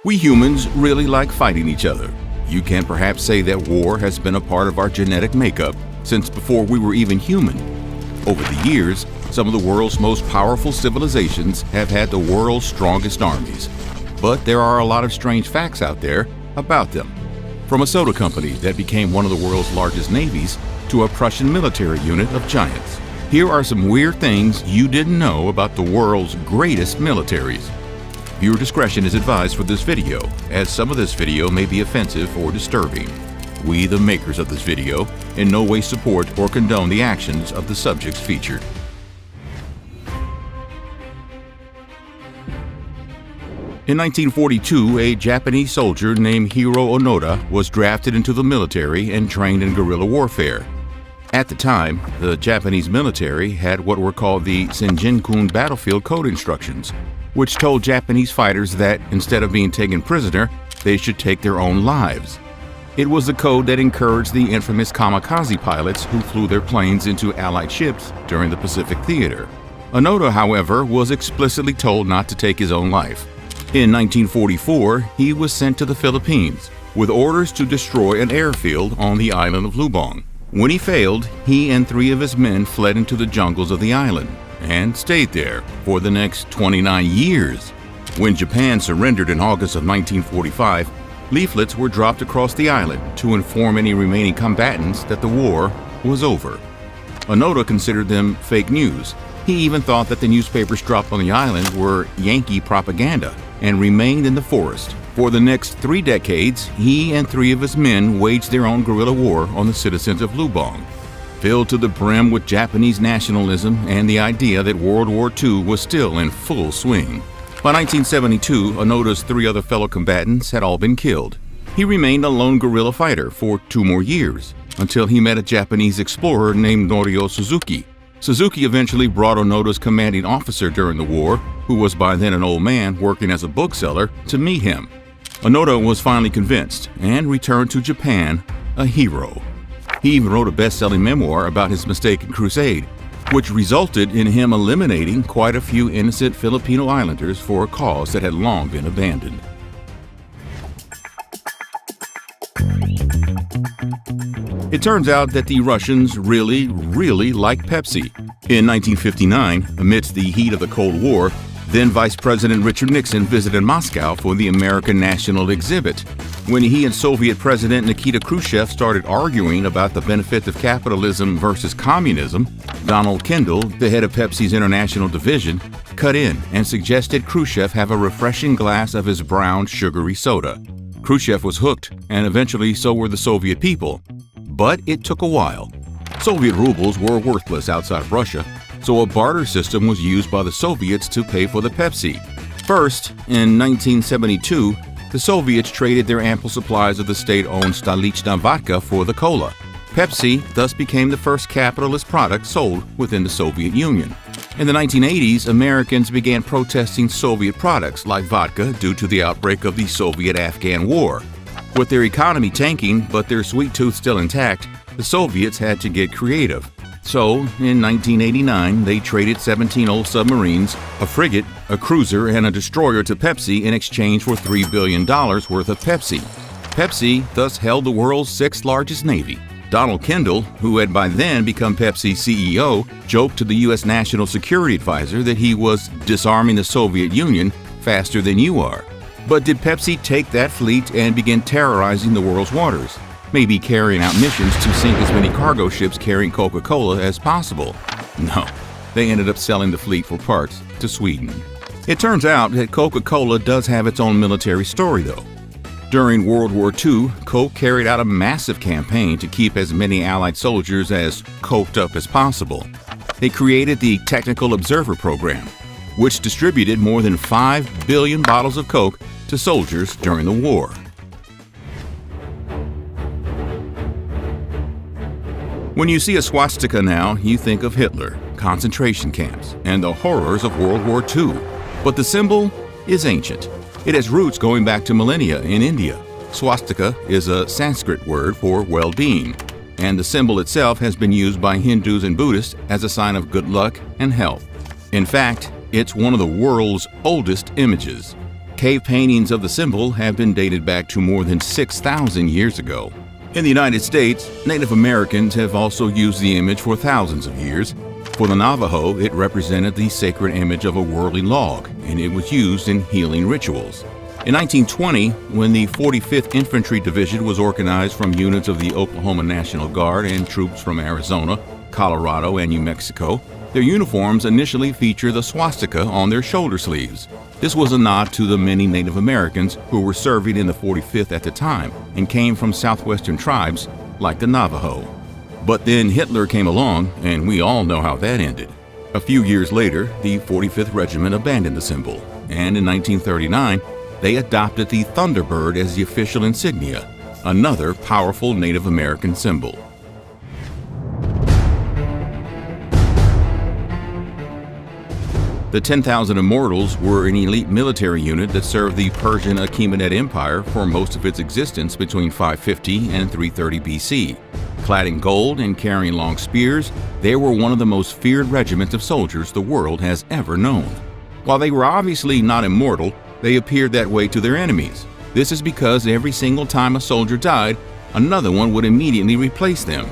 We humans really like fighting each other. You can perhaps say that war has been a part of our genetic makeup since before we were even human. Over the years, some of the world's most powerful civilizations have had the world's strongest armies. But there are a lot of strange facts out there about them. From a soda company that became one of the world's largest navies to a Prussian military unit of giants. Here are some weird things you didn't know about the world's greatest militaries. Viewer discretion is advised for this video, as some of this video may be offensive or disturbing. We, the makers of this video, in no way support or condone the actions of the subjects featured. In 1942, a Japanese soldier named Hiro Onoda was drafted into the military and trained in guerrilla warfare. At the time, the Japanese military had what were called the Senjin-kun battlefield code instructions, which told Japanese fighters that instead of being taken prisoner, they should take their own lives. It was the code that encouraged the infamous kamikaze pilots who flew their planes into Allied ships during the Pacific Theater. Onoda, however, was explicitly told not to take his own life. In 1944, he was sent to the Philippines with orders to destroy an airfield on the island of Lubang. When he failed, he and 3 of his men fled into the jungles of the island and stayed there for the next 29 years. When Japan surrendered in August of 1945, leaflets were dropped across the island to inform any remaining combatants that the war was over. Onoda considered them fake news. He even thought that the newspapers dropped on the island were Yankee propaganda and remained in the forest. For the next 3 decades, he and 3 of his men waged their own guerrilla war on the citizens of Lubang, filled to the brim with Japanese nationalism and the idea that World War II was still in full swing. By 1972, Onoda's 3 other fellow combatants had all been killed. He remained a lone guerrilla fighter for 2 more years, until he met a Japanese explorer named Norio Suzuki. Suzuki eventually brought Onoda's commanding officer during the war, who was by then an old man working as a bookseller, to meet him. Onoda was finally convinced and returned to Japan a hero. He even wrote a best-selling memoir about his mistaken crusade, which resulted in him eliminating quite a few innocent Filipino islanders for a cause that had long been abandoned. It turns out that the Russians really like Pepsi. In 1959, amidst the heat of the Cold War, then Vice President Richard Nixon visited Moscow for the American National Exhibit. When he and Soviet President Nikita Khrushchev started arguing about the benefits of capitalism versus communism, Donald Kendall, the head of Pepsi's international division, cut in and suggested Khrushchev have a refreshing glass of his brown, sugary soda. Khrushchev was hooked, and eventually so were the Soviet people. But it took a while. Soviet rubles were worthless outside of Russia, so a barter system was used by the Soviets to pay for the Pepsi. First, in 1972, the Soviets traded their ample supplies of the state-owned Stolichna vodka for the cola. Pepsi thus became the first capitalist product sold within the Soviet Union. In the 1980s, Americans began protesting Soviet products like vodka due to the outbreak of the Soviet-Afghan War. With their economy tanking but their sweet tooth still intact, the Soviets had to get creative. So, in 1989, they traded 17 old submarines, a frigate, a cruiser, and a destroyer to Pepsi in exchange for $3 billion worth of Pepsi. Pepsi thus held the world's 6th largest navy. Donald Kendall, who had by then become Pepsi's CEO, joked to the U.S. National Security Advisor that he was disarming the Soviet Union faster than you are. But did Pepsi take that fleet and begin terrorizing the world's waters? Maybe carrying out missions to sink as many cargo ships carrying Coca-Cola as possible? No, they ended up selling the fleet for parts to Sweden. It turns out that Coca-Cola does have its own military story, though. During World War II, Coke carried out a massive campaign to keep as many Allied soldiers as coked up as possible. They created the Technical Observer Program, which distributed more than 5 billion bottles of Coke to soldiers during the war. When you see a swastika now, you think of Hitler, concentration camps, and the horrors of World War II. But the symbol is ancient. It has roots going back to millennia in India. Swastika is a Sanskrit word for well-being, and the symbol itself has been used by Hindus and Buddhists as a sign of good luck and health. In fact, it's one of the world's oldest images. Cave paintings of the symbol have been dated back to more than 6,000 years ago. In the United States, Native Americans have also used the image for thousands of years. For the Navajo, it represented the sacred image of a worldly log, and it was used in healing rituals. In 1920, when the 45th Infantry Division was organized from units of the Oklahoma National Guard and troops from Arizona, Colorado, and New Mexico, their uniforms initially featured the swastika on their shoulder sleeves. This was a nod to the many Native Americans who were serving in the 45th at the time and came from southwestern tribes like the Navajo. But then Hitler came along, and we all know how that ended. A few years later, the 45th Regiment abandoned the symbol, and in 1939, they adopted the Thunderbird as the official insignia, another powerful Native American symbol. The 10,000 Immortals were an elite military unit that served the Persian Achaemenid Empire for most of its existence between 550 and 330 BC. Clad in gold and carrying long spears, they were one of the most feared regiments of soldiers the world has ever known. While they were obviously not immortal, they appeared that way to their enemies. This is because every single time a soldier died, another one would immediately replace them,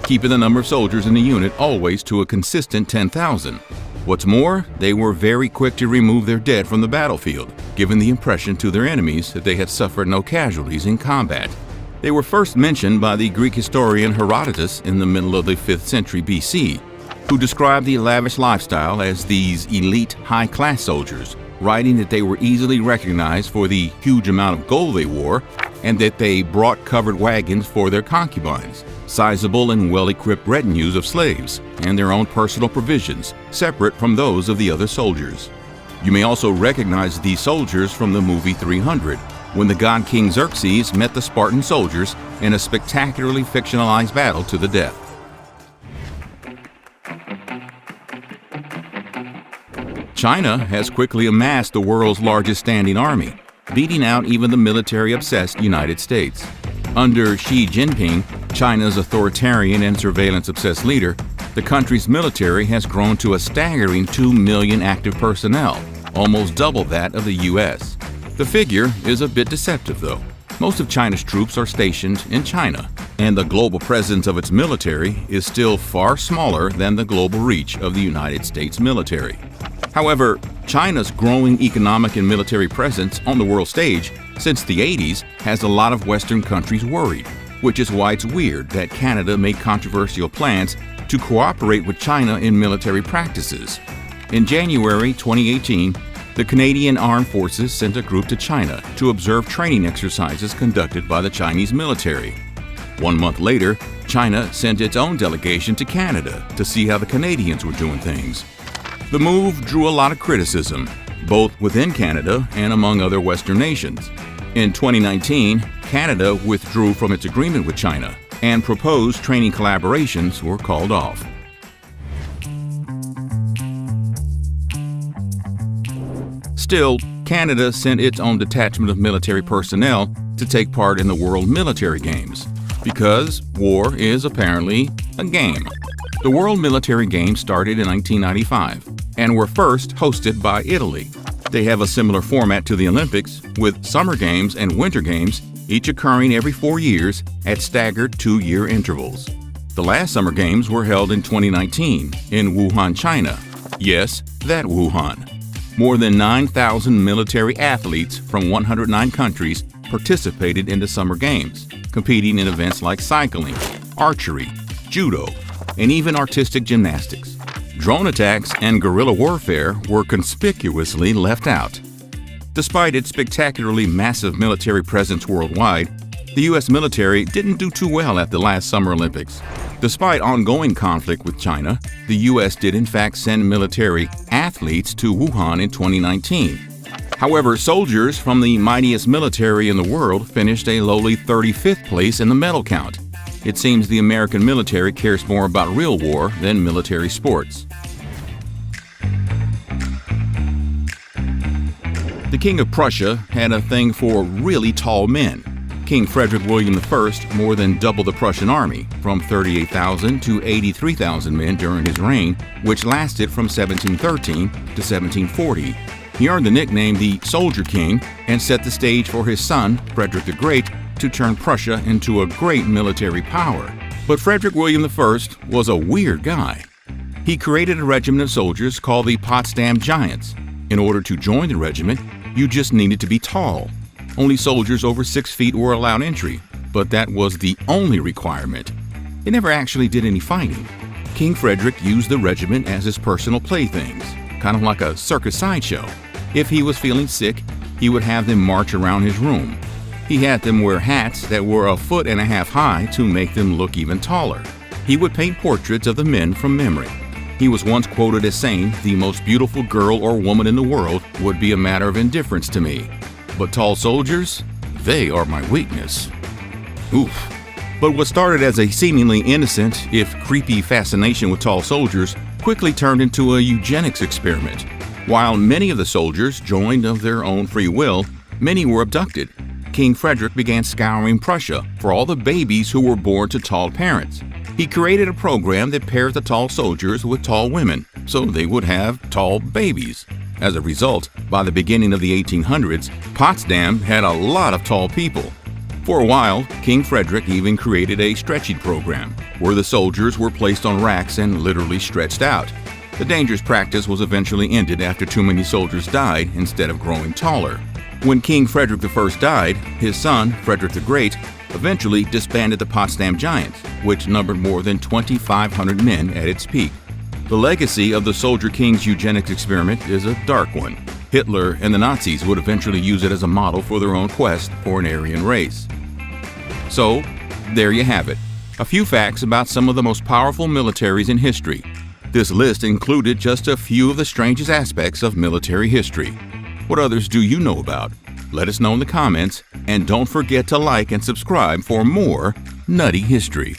keeping the number of soldiers in the unit always to a consistent 10,000. What's more, they were very quick to remove their dead from the battlefield, giving the impression to their enemies that they had suffered no casualties in combat. They were first mentioned by the Greek historian Herodotus in the middle of the 5th century BC, who described the lavish lifestyle as these elite, high-class soldiers, writing that they were easily recognized for the huge amount of gold they wore and that they brought covered wagons for their concubines, sizable and well-equipped retinues of slaves, and their own personal provisions, separate from those of the other soldiers. You may also recognize these soldiers from the movie 300, when the god King Xerxes met the Spartan soldiers in a spectacularly fictionalized battle to the death. China has quickly amassed the world's largest standing army, beating out even the military-obsessed United States. Under Xi Jinping, China's authoritarian and surveillance-obsessed leader, the country's military has grown to a staggering 2 million active personnel, almost double that of the U.S. The figure is a bit deceptive, though. Most of China's troops are stationed in China, and the global presence of its military is still far smaller than the global reach of the United States military. However, China's growing economic and military presence on the world stage since the 80s has a lot of Western countries worried, which is why it's weird that Canada made controversial plans to cooperate with China in military practices. In January 2018, the Canadian Armed Forces sent a group to China to observe training exercises conducted by the Chinese military. 1 month later, China sent its own delegation to Canada to see how the Canadians were doing things. The move drew a lot of criticism, both within Canada and among other Western nations. In 2019, Canada withdrew from its agreement with China, and proposed training collaborations were called off. Still, Canada sent its own detachment of military personnel to take part in the World Military Games, because war is apparently a game. The World Military Games started in 1995 and were first hosted by Italy. They have a similar format to the Olympics, with Summer Games and Winter Games each occurring every 4 years at staggered 2-year intervals. The last Summer Games were held in 2019 in Wuhan, China. Yes, that Wuhan. More than 9,000 military athletes from 109 countries participated in the Summer Games, competing in events like cycling, archery, judo, and even artistic gymnastics. Drone attacks and guerrilla warfare were conspicuously left out. Despite its spectacularly massive military presence worldwide, the U.S. military didn't do too well at the last Summer Olympics. Despite ongoing conflict with China, the U.S. did in fact send military athletes to Wuhan in 2019. However, soldiers from the mightiest military in the world finished a lowly 35th place in the medal count. It seems the American military cares more about real war than military sports. The King of Prussia had a thing for really tall men. King Frederick William I more than doubled the Prussian army, from 38,000 to 83,000 men during his reign, which lasted from 1713 to 1740. He earned the nickname the Soldier King and set the stage for his son, Frederick the Great, to turn Prussia into a great military power. But Frederick William I was a weird guy. He created a regiment of soldiers called the Potsdam Giants. In order to join the regiment, you just needed to be tall. Only soldiers over 6 feet were allowed entry, but that was the only requirement. They never actually did any fighting. King Frederick used the regiment as his personal playthings, kind of like a circus sideshow. If he was feeling sick, he would have them march around his room. He had them wear hats that were 1.5 feet high to make them look even taller. He would paint portraits of the men from memory. He was once quoted as saying, "The most beautiful girl or woman in the world would be a matter of indifference to me. But tall soldiers, they are my weakness." Oof. But what started as a seemingly innocent, if creepy fascination with tall soldiers quickly turned into a eugenics experiment. While many of the soldiers joined of their own free will, many were abducted. King Frederick began scouring Prussia for all the babies who were born to tall parents. He created a program that paired the tall soldiers with tall women, so they would have tall babies. As a result, by the beginning of the 1800s, Potsdam had a lot of tall people. For a while, King Frederick even created a stretching program, where the soldiers were placed on racks and literally stretched out. The dangerous practice was eventually ended after too many soldiers died instead of growing taller. When King Frederick I died, his son, Frederick the Great, eventually disbanded the Potsdam Giants, which numbered more than 2,500 men at its peak. The legacy of the Soldier King's eugenics experiment is a dark one. Hitler and the Nazis would eventually use it as a model for their own quest for an Aryan race. So, there you have it. A few facts about some of the most powerful militaries in history. This list included just a few of the strangest aspects of military history. What others do you know about? Let us know in the comments, and don't forget to like and subscribe for more nutty history.